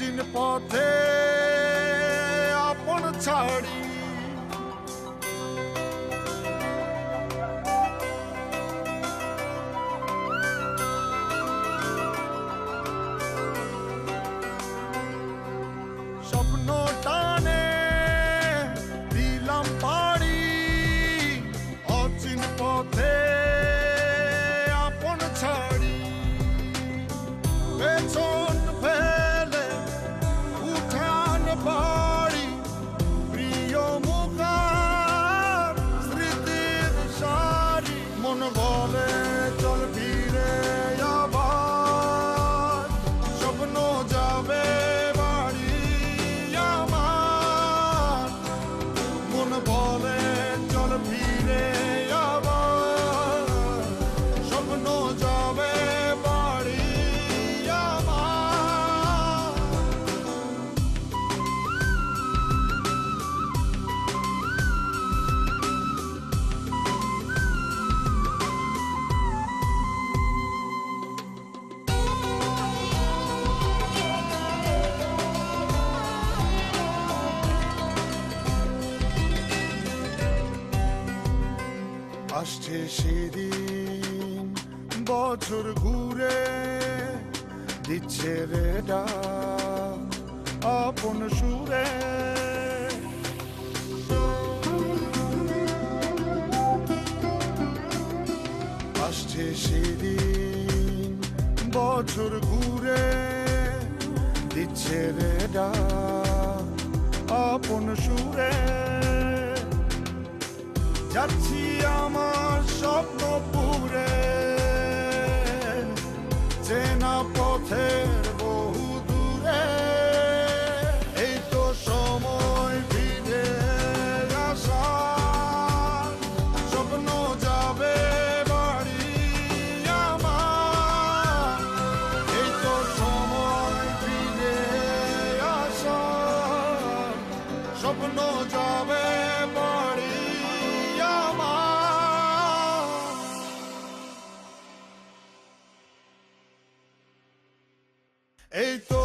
অচিন পথে আপন ছাড়ি স্বপ্ন টানে দিলাম পাড়ি অচিন পথে আপন ছাড়ি পেছন ফেলে উঠান বাড়ি প্রিয় মুখার স্মৃতির সারি মন বলে চল ফিরে আবার স্বপ্ন যাবে বাড়ি আমার মন বলে চল ফিরে আবার স্বপ্ন যাবে বাড়ি আমার আসছে সেদিন বছর ঘুরে দিচ্ছে রে ডাক আপন সুরে আসছে সেদিন বছর ঘুরে দিচ্ছে রে ডাক আপন সুরে যাচ্ছি আমার স্বপ্ন পুরে চেনা পথের বহু দূরে এই তো সময় ফিরে আসার স্বপ্ন যাবে বাড়ি আমার এই তো সময় ফিরে আসার স্বপ্ন যাবে বাড়ি এই তো